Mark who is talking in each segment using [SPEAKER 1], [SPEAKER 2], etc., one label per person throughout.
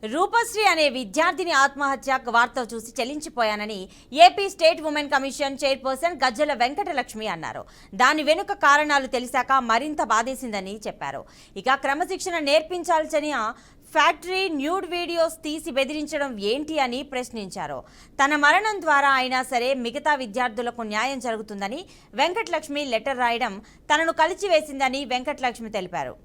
[SPEAKER 1] రూపశ్రీ అనే విద్యార్థిని ఆత్మహత్య వార్త చూసి చెల్లించిపోయానని AP state women commission chairperson Gajjala Venkatalakshmi అన్నారు. దాని వెనుక కారణాలు తెలిసాక మరింత బాధేసిందని చెప్పారు. ఇక క్రమశిక్షణ నేర్పించాల్సిన ఫ్యాక్టరీ న్యూడ్ వీడియోస్ తీసి బెదిరించడం ఏంటి అని ప్రశ్నించారు. తన మరణం ద్వారా అయినా సరే మిగతా విద్యార్థులకు న్యాయం జరుగుతుందని వెంకటలక్ష్మి లెటర్ రాయడం తనను కలిచివేసిందని వెంకటలక్ష్మి తెలిపారు.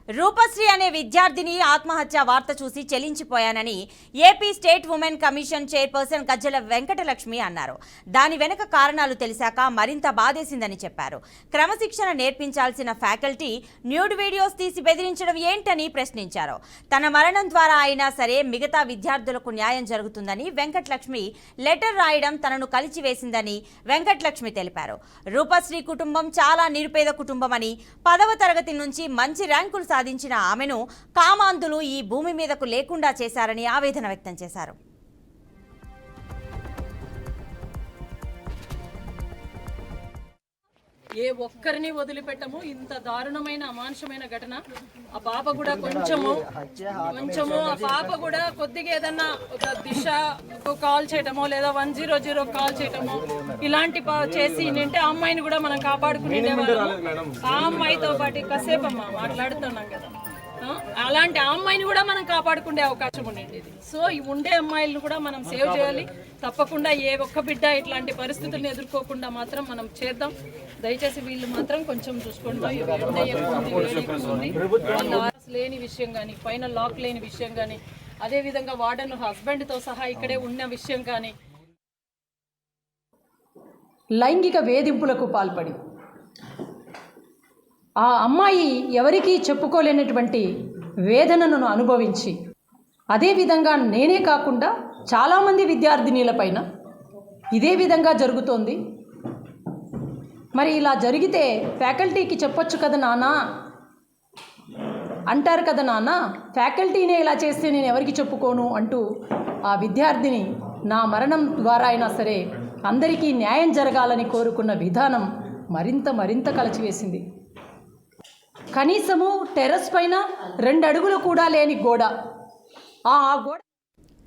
[SPEAKER 1] రూపశ్రీ అనే విద్యార్థిని ఆత్మహత్య వార్త చూసి చెల్లించిపోయానని AP state women commission chairperson Gajjala Venkatalakshmi అన్నారు. దాని వెనుక కారణాలు తెలిసాక మరింత బాధేసిందని చెప్పారు. క్రమశిక్షణ నేర్పించాల్సిన ఫ్యాకల్టీ న్యూడ్ వీడియోస్ తీసి బెదిరించడం ఏంటని ప్రశ్నించారు. తన మరణం ద్వారా అయినా సరే మిగతా విద్యార్థులకు న్యాయం జరుగుతుందని వెంకటలక్ష్మి లెటర్ రాయడం తనను కలిచివేసిందని వెంకటలక్ష్మి తెలిపారు. రూపశ్రీ కుటుంబం చాలా నిరుపేద కుటుంబమని 10వ తరగతి నుంచి మంచి ర్యాంకులు సాధించిన ఆమెను కామాంధులు ఈ భూమి మీదకు లేకుండా చేశారని ఆవేదన వ్యక్తం చేశారు.
[SPEAKER 2] ఏ ఒక్కరిని వదిలిపెట్టము. ఇంత దారుణమైన అమానుషమైన ఘటన. ఆ పాప కూడా కొంచెము ఆ పాప కూడా కొద్దిగా ఏదన్నా ఒక దిశ కాల్ చేయటమో లేదా 100 కాల్ చేయటమో ఇలాంటి చేసి నింటే ఆ అమ్మాయిని కూడా మనం కాపాడుకునేవాళ్ళం. ఆ అమ్మాయితో పాటు కాసేపు అమ్మ మాట్లాడుతున్నాం కదా, అలాంటి ఆ అమ్మాయిని కూడా మనం కాపాడుకునే అవకాశం ఉండేది. సో ఈ ఉండే అమ్మాయిలను కూడా మనం సేవ్ చేయాలి. తప్పకుండా ఏ ఒక్క బిడ్డ ఇట్లాంటి పరిస్థితులను ఎదుర్కోకుండా మాత్రం మనం చేద్దాం. దయచేసి వీళ్ళు మాత్రం కొంచెం చూసుకోండి. లేని విషయం కానీ, పైన లాక్ లేని విషయం కానీ, అదేవిధంగా వార్డెన్ హస్బెండ్తో సహా ఇక్కడే ఉన్న విషయం కానీ,
[SPEAKER 3] లైంగిక వేధింపులకు పాల్పడి ఆ అమ్మాయి ఎవరికీ చెప్పుకోలేనటువంటి వేదనను అనుభవించి, అదేవిధంగా నేనే కాకుండా చాలామంది విద్యార్థినీలపైన ఇదే విధంగా జరుగుతోంది. మరి ఇలా జరిగితే ఫ్యాకల్టీకి చెప్పొచ్చు కదా నాన్న అంటారు కదా నాన్న, ఫ్యాకల్టీనే ఇలా చేస్తే నేను ఎవరికి చెప్పుకోను అంటూ ఆ విద్యార్థిని నా మరణం ద్వారా అయినా సరే అందరికీ న్యాయం జరగాలని కోరుకున్న విధానం మరింత కలచివేసింది. కనీసము టెర్రస్ పైన 2 అడుగులు కూడా లేని గోడ, ఆ గోడ